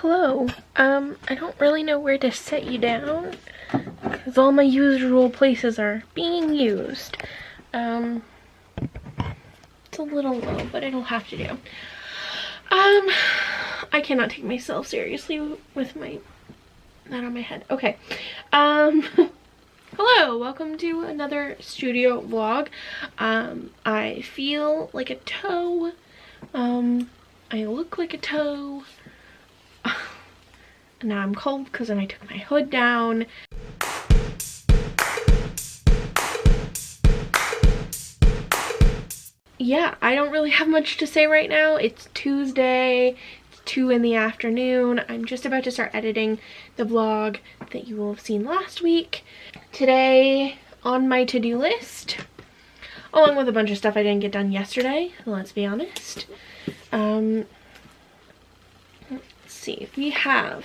hello. I don't really know where to set you down because all my usual places are being used. It's a little low, but it'll have to do. I cannot take myself seriously with that on my head. Okay. Hello, welcome to another studio vlog. I feel like a toe. I look like a toe. Now I'm cold because then I took my hood down. Yeah, I don't really have much to say right now. It's Tuesday, it's 2 in the afternoon. I'm just about to start editing the vlog that you will have seen last week. Today on my to-do list, along with a bunch of stuff I didn't get done yesterday, let's be honest. Let's see, we have,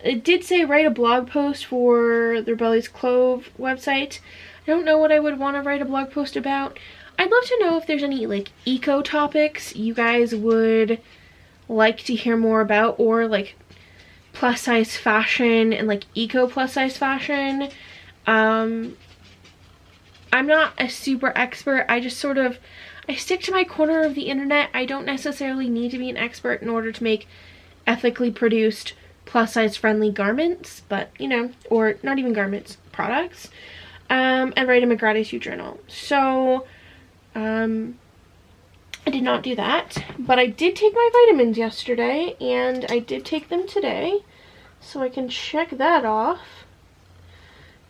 it did say write a blog post for the Rebellious Clove website. I don't know what I would want to write a blog post about. I'd love to know if there's any like eco topics you guys would like to hear more about, or like plus size fashion and like eco plus size fashion. I'm not a super expert. I just sort of, I stick to my corner of the internet. I don't necessarily need to be an expert in order to make ethically produced plus size friendly garments, but you know, or not even garments, products, and write them a gratitude journal. So I did not do that, but I did take my vitamins yesterday and I did take them today, so I can check that off.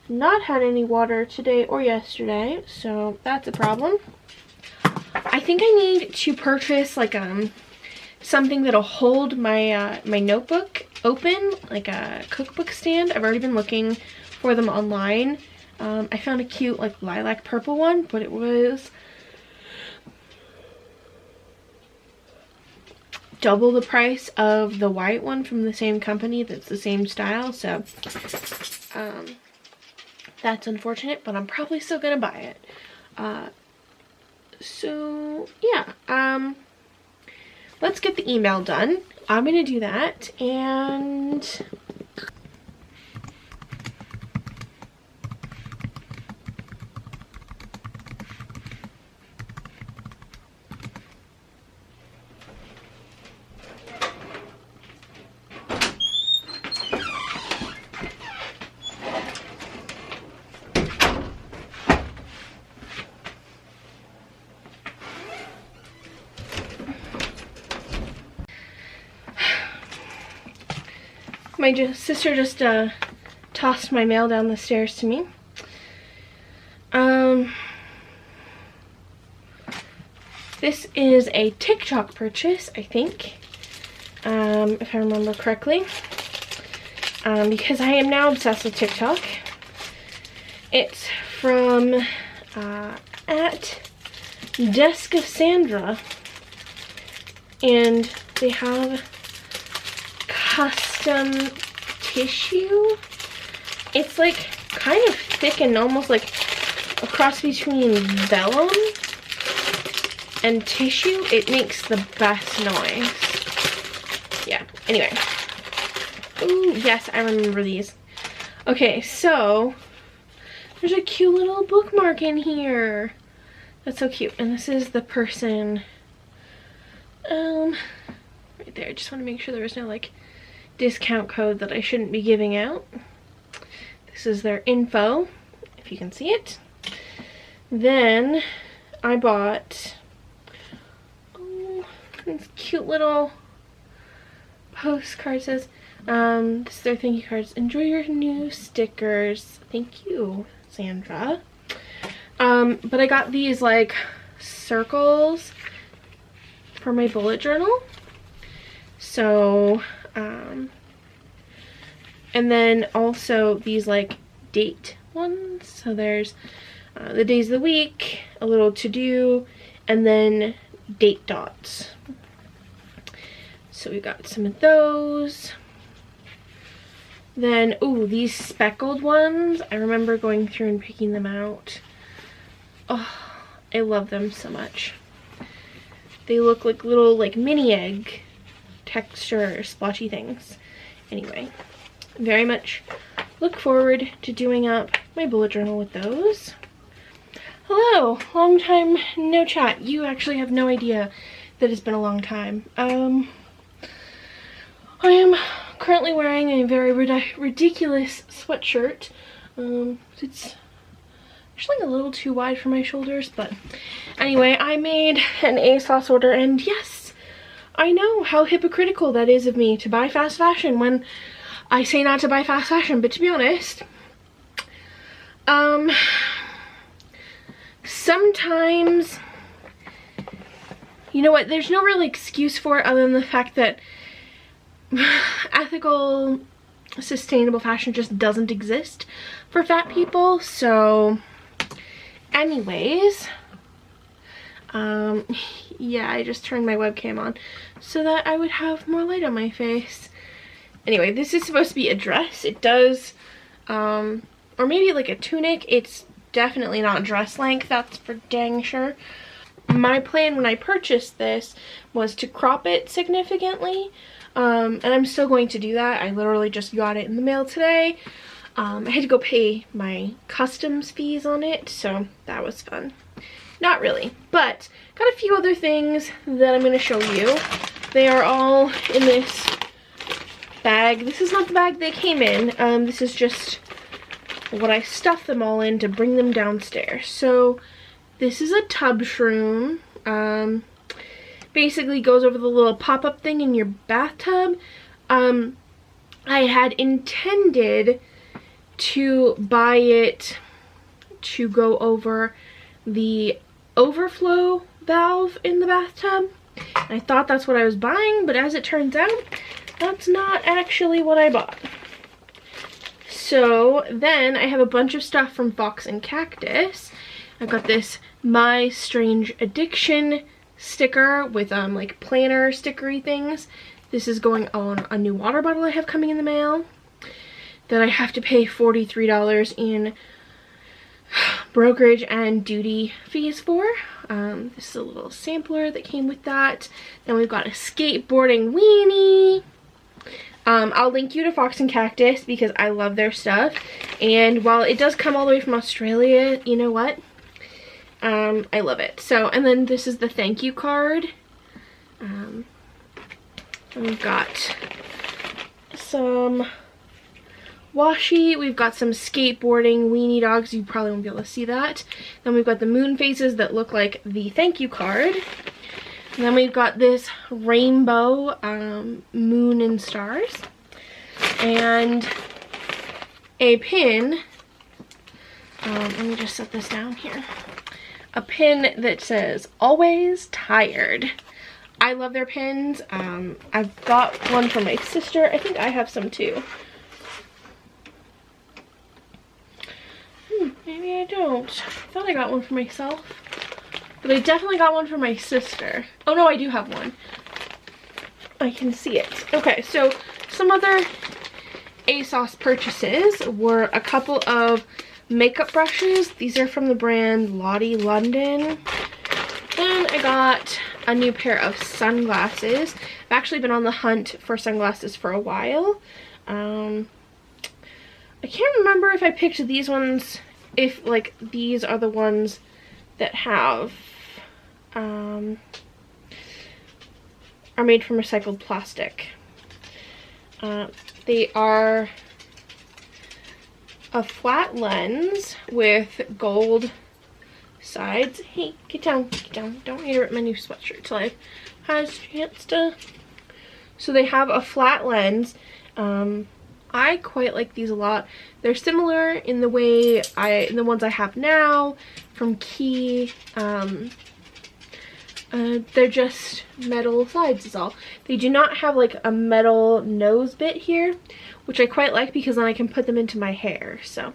Not had any water today or yesterday, so that's a problem. I think I need to purchase like something that'll hold my my notebook open, like a cookbook stand. I've already been looking for them online. I found a cute like lilac purple one, but it was double the price of the white one from the same company that's the same style, so that's unfortunate, but I'm probably still gonna buy it. So yeah, let's get the email done. I'm gonna do that, and my sister just tossed my mail down the stairs to me. This is a TikTok purchase, I think, if I remember correctly, because I am now obsessed with TikTok. It's from at Desk of Sandra, and they have custom tissue. It's like kind of thick and almost like a cross between vellum and tissue. It makes the best noise. Yeah, anyway. Ooh, yes, I remember these. Okay, so there's a cute little bookmark in here. That's so cute. And this is the person right there. I just want to make sure there was no like discount code that I shouldn't be giving out. This is their info, if you can see it. Then I bought this cute little postcard. Says this is their thank you cards. Enjoy your new stickers. Thank you, Sandra. But I got these like circles for my bullet journal. So and then also these like date ones. So there's the days of the week, a little to do, and then date dots. So we got some of those. Then, ooh, these speckled ones. I remember going through and picking them out. Oh, I love them so much. They look like little like mini egg texture splotchy things. Anyway, very much look forward to doing up my bullet journal with those. Hello, long time no chat. You actually have no idea that it's been a long time. I am currently wearing a very ridiculous sweatshirt. It's actually a little too wide for my shoulders, but anyway, I made an ASOS order, and yes, I know how hypocritical that is of me to buy fast fashion when I say not to buy fast fashion, but to be honest, sometimes, you know what, there's no real excuse for it other than the fact that ethical, sustainable fashion just doesn't exist for fat people. So anyways, yeah, I just turned my webcam on so that I would have more light on my face. Anyway, this is supposed to be a dress. It does, or maybe like a tunic. It's definitely not dress length, that's for dang sure. My plan when I purchased this was to crop it significantly, and I'm still going to do that. I literally just got it in the mail today. I had to go pay my customs fees on it, so that was fun. Not really, but got a few other things that I'm going to show you. They are all in this bag. This is not the bag they came in. This is just what I stuffed them all in to bring them downstairs. So this is a tub shroom. Basically goes over the little pop-up thing in your bathtub. I had intended to buy it to go over the overflow valve in the bathtub. I thought that's what I was buying, but as it turns out, that's not actually what I bought. So then I have a bunch of stuff from Fox and Cactus. I've got this My Strange Addiction sticker with like planner stickery things. This is going on a new water bottle I have coming in the mail that I have to pay $43 in brokerage and duty fees for. This is a little sampler that came with that. Then we've got a skateboarding weenie. I'll link you to Fox and Cactus because I love their stuff. And while it does come all the way from Australia, you know what? I love it. So, and then this is the thank you card. And we've got some washi. We've got some skateboarding weenie dogs. You probably won't be able to see that. Then we've got the moon faces that look like the thank you card. And then we've got this rainbow moon and stars. And a pin. Let me just set this down here. A pin that says always tired. I love their pins. I've got one for my sister. I think I have some too. Maybe I don't. I thought I got one for myself. But I definitely got one for my sister. Oh no, I do have one. I can see it. Okay, so some other ASOS purchases were a couple of makeup brushes. These are from the brand Lottie London. Then I got a new pair of sunglasses. I've actually been on the hunt for sunglasses for a while. I can't remember if I picked these ones, if like these are the ones that have are made from recycled plastic. They are a flat lens with gold sides. Hey, get down, get down. Don't interrupt my new sweatshirt till I've had a chance to. So they have a flat lens. I quite like these a lot. They're similar in the way the ones I have now from Key. They're just metal sides is all. They do not have like a metal nose bit here, which I quite like because then I can put them into my hair. So,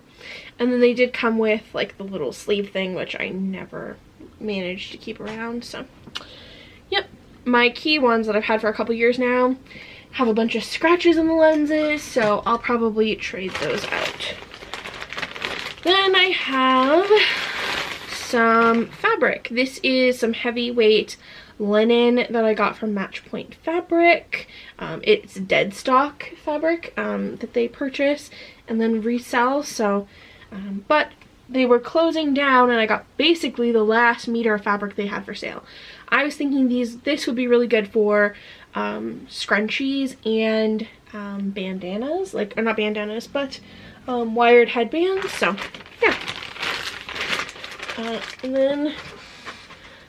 and then they did come with like the little sleeve thing, which I never managed to keep around. So, yep, my Key ones that I've had for a couple years now have a bunch of scratches in the lenses, so I'll probably trade those out. Then I have some fabric. This is some heavyweight linen that I got from Match Point Fabric. It's dead stock fabric that they purchase and then resell. So, but they were closing down and I got basically the last meter of fabric they had for sale. I was thinking this would be really good for scrunchies and bandanas, like, or not bandanas, but wired headbands. So yeah. And then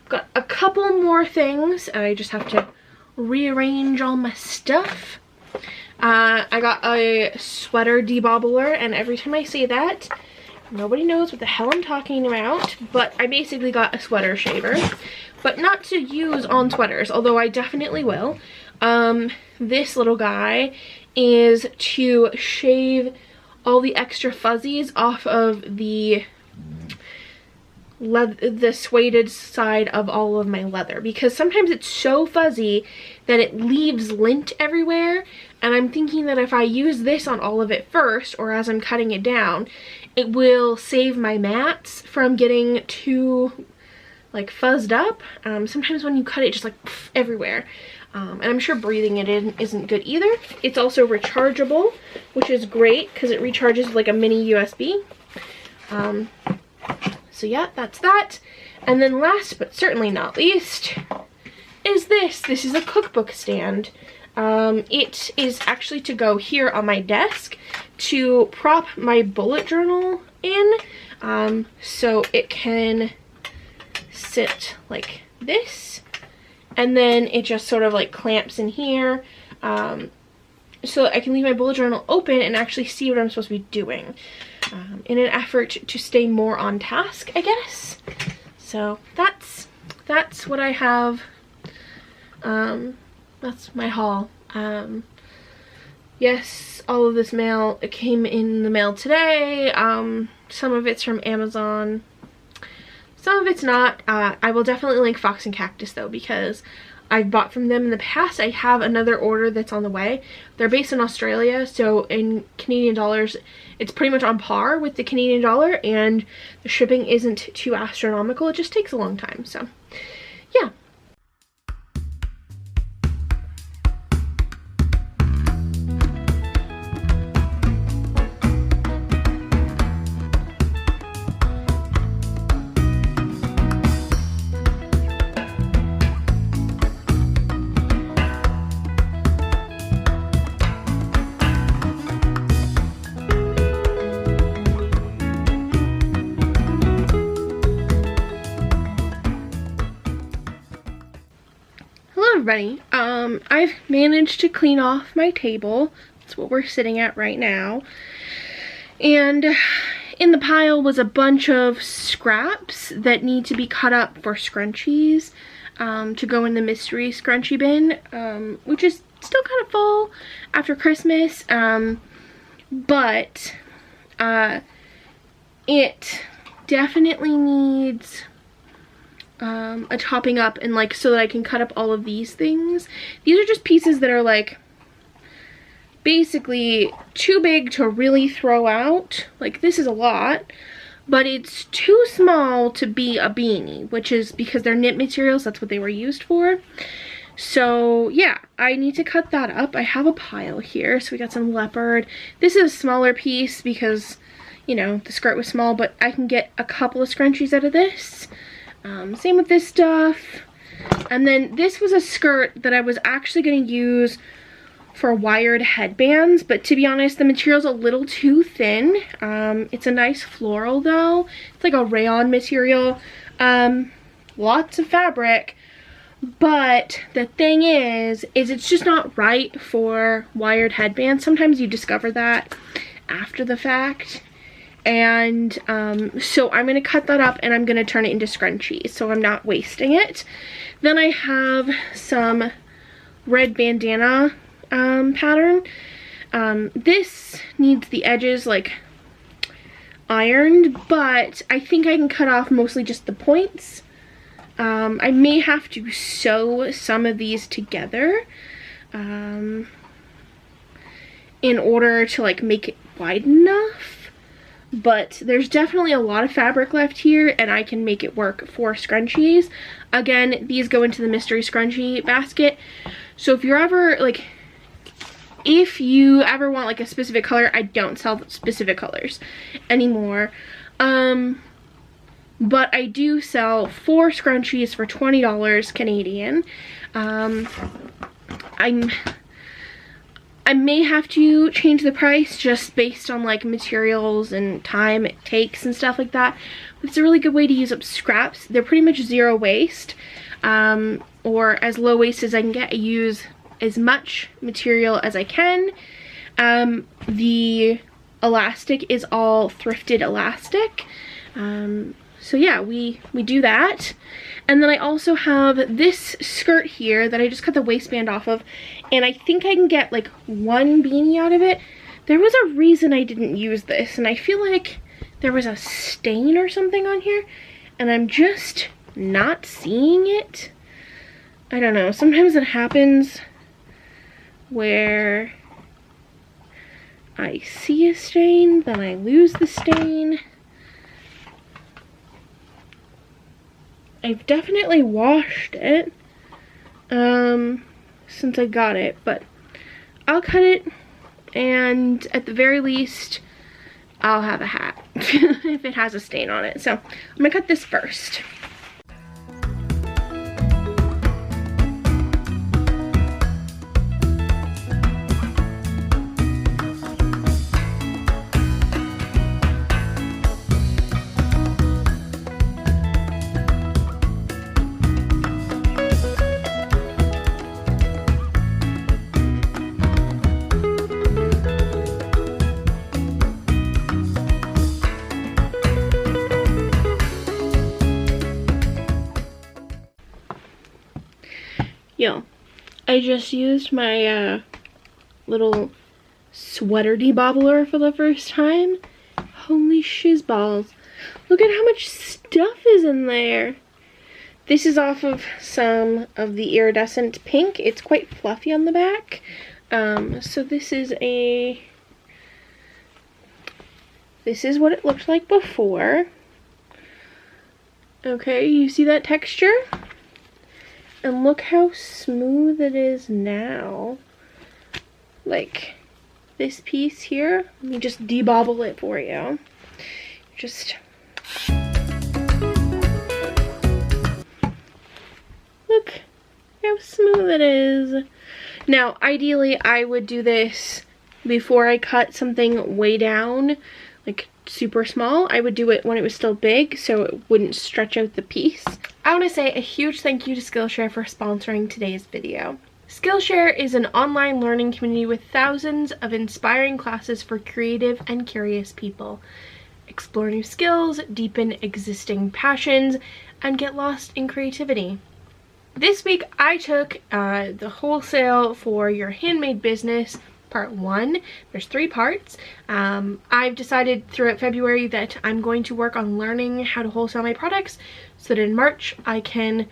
got a couple more things. I just have to rearrange all my stuff. I got a sweater debobbler, and every time I say that, nobody knows what the hell I'm talking about, but I basically got a sweater shaver, but not to use on sweaters, although I definitely will. This little guy is to shave all the extra fuzzies off of the suede side of all of my leather, because sometimes it's so fuzzy that it leaves lint everywhere, and I'm thinking that if I use this on all of it first, or as I'm cutting it down, it will save my mats from getting too like fuzzed up. Sometimes when you cut it, just like pff, everywhere. And I'm sure breathing it in isn't good either. It's also rechargeable, which is great because it recharges like a mini USB. So yeah, that's that. And then last but certainly not least is this. This is a cookbook stand. It is actually to go here on my desk to prop my bullet journal in, so it can sit like this, and then it just sort of like clamps in here, so I can leave my bullet journal open and actually see what I'm supposed to be doing, in an effort to stay more on task, I guess. So that's what I have. That's my haul. Yes, all of this mail, it came in the mail today. Some of it's from Amazon, some of it's not. I will definitely link Fox and Cactus though, because I've bought from them in the past. I have another order that's on the way. They're based in Australia, so in Canadian dollars, it's pretty much on par with the Canadian dollar, and the shipping isn't too astronomical. It just takes a long time, so yeah. Everybody, I've managed to clean off my table. That's what we're sitting at right now. And in the pile was a bunch of scraps that need to be cut up for scrunchies, to go in the mystery scrunchie bin, which is still kind of full after Christmas, but it definitely needs a topping up, and like so that I can cut up all of these things. These are just pieces that are like basically too big to really throw out. Like this is a lot, but it's too small to be a beanie, which is because they're knit materials. That's what they were used for. So yeah, I need to cut that up. I have a pile here. So we got some leopard. This is a smaller piece because, you know, the skirt was small, but I can get a couple of scrunchies out of this. Same with this stuff. And then this was a skirt that I was actually going to use for wired headbands, but to be honest, the material's a little too thin. It's a nice floral though. It's like a rayon material. Lots of fabric. But the thing is it's just not right for wired headbands. Sometimes you discover that after the fact. And so I'm going to cut that up and I'm going to turn it into scrunchies, so I'm not wasting it. Then I have some red bandana pattern. This needs the edges like ironed, but I think I can cut off mostly just the points. I may have to sew some of these together in order to like make it wide enough. but there's definitely a lot of fabric left here, and I can make it work for scrunchies. Again, these go into the mystery scrunchie basket. So if you're ever like, if you ever want like a specific color, I don't sell specific colors anymore. But I do sell 4 scrunchies for $20 Canadian. I may have to change the price just based on like materials and time it takes and stuff like that. But it's a really good way to use up scraps. They're pretty much zero waste, or as low waste as I can get. I use as much material as I can. The elastic is all thrifted elastic. So yeah, we do that. And then I also have this skirt here that I just cut the waistband off of, and I think I can get like 1 beanie out of it. There was a reason I didn't use this, and I feel like there was a stain or something on here, and I'm just not seeing it. I don't know, sometimes it happens where I see a stain, then I lose the stain. I've definitely washed it since I got it, but I'll cut it, and at the very least I'll have a hat if it has a stain on it. So I'm gonna cut this first. Yo, I just used my little sweater debobbler for the first time. Holy shizballs. Look at how much stuff is in there. This is off of some of the iridescent pink. It's quite fluffy on the back. So this is what it looked like before. Okay, you see that texture? And look how smooth it is now. Like this piece here, let me just debobble it for you. Just look how smooth it is. Now, ideally, I would do this before I cut something way down, like super small. I would do it when it was still big so it wouldn't stretch out the piece. I want to say a huge thank you to Skillshare for sponsoring today's video. Skillshare is an online learning community with thousands of inspiring classes for creative and curious people. Explore new skills, deepen existing passions, and get lost in creativity. This week I took the wholesale for your handmade business part 1. There's 3 parts. I've decided throughout February that I'm going to work on learning how to wholesale my products so that in March I can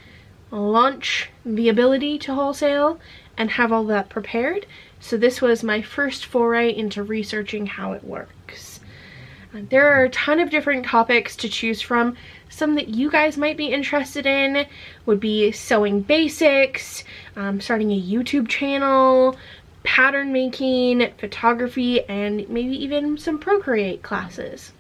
launch the ability to wholesale and have all that prepared. So this was my first foray into researching how it works. There are a ton of different topics to choose from. Some that you guys might be interested in would be sewing basics, starting a YouTube channel, pattern making, photography, and maybe even some Procreate classes.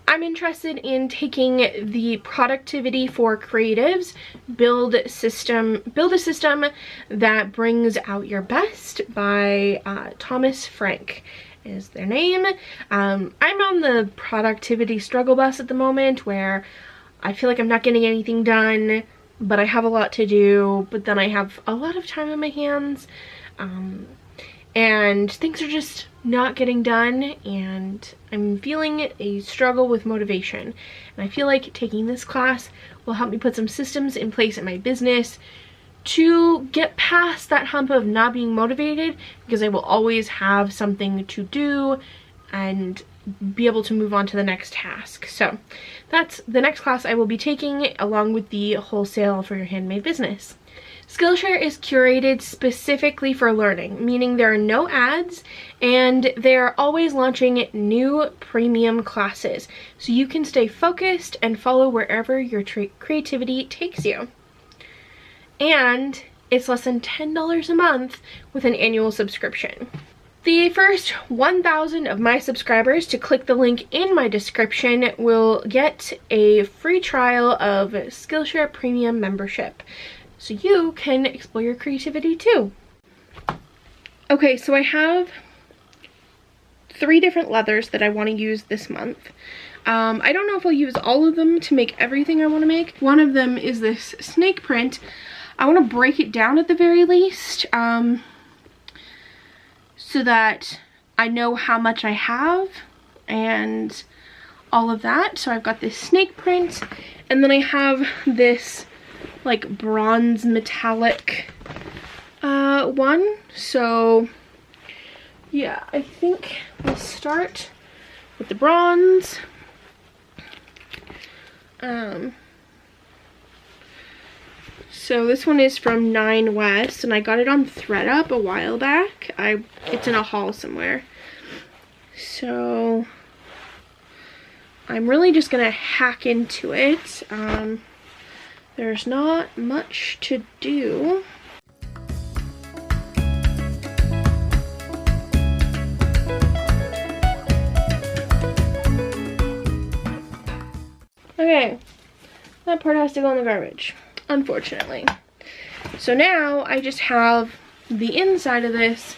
I'm interested in taking the productivity for creatives, build a system that brings out your best by Thomas Frank is their name. I'm on the productivity struggle bus at the moment where I feel like I'm not getting anything done, but I have a lot to do, but then I have a lot of time on my hands. And things are just not getting done, and I'm feeling a struggle with motivation. And I feel like taking this class will help me put some systems in place in my business to get past that hump of not being motivated, because I will always have something to do and be able to move on to the next task. So that's the next class I will be taking along with the wholesale for your handmade business. Skillshare is curated specifically for learning, meaning there are no ads and they're always launching new premium classes, so you can stay focused and follow wherever your creativity takes you. And it's less than $10 a month with an annual subscription. The first 1,000 of my subscribers to click the link in my description will get a free trial of Skillshare Premium membership, so you can explore your creativity too. Okay, so I have 3 different leathers that I want to use this month. I don't know if I'll use all of them to make everything I want to make. One of them is this snake print. I want to break it down at the very least, so that I know how much I have and all of that. So I've got this snake print, and then I have this like bronze metallic one. So yeah, I think we'll start with the bronze. So this one is from 9 West, and I got it on ThreadUp a while back. It's in a haul somewhere. So I'm really just gonna hack into it. There's not much to do. Okay, that part has to go in the garbage, unfortunately. So now I just have the inside of this,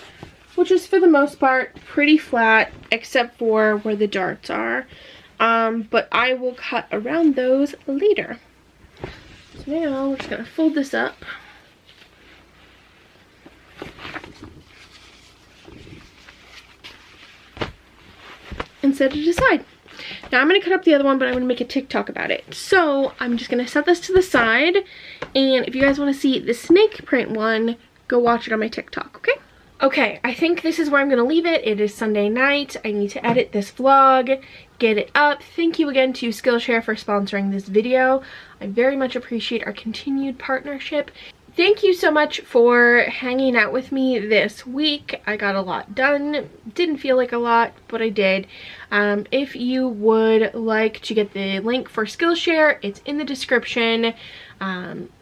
which is for the most part pretty flat except for where the darts are, but I will cut around those later. So now we're just gonna fold this up and set it aside. Now I'm going to cut up the other one, but I'm going to make a TikTok about it. So I'm just going to set this to the side, and if you guys want to see the snake print one, go watch it on my TikTok, okay? Okay, I think this is where I'm going to leave it. It is Sunday night. I need to edit this vlog, get it up. Thank you again to Skillshare for sponsoring this video. I very much appreciate our continued partnership. Thank you so much for hanging out with me this week. I got a lot done. Didn't feel like a lot, but I did. If you would like to get the link for Skillshare, it's in the description.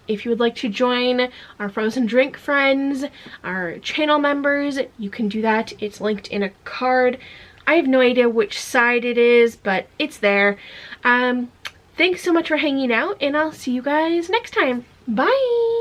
If you would like to join our frozen drink friends, our channel members, you can do that. It's linked in a card. I have no idea which side it is, but it's there. Thanks so much for hanging out, and I'll see you guys next time. Bye!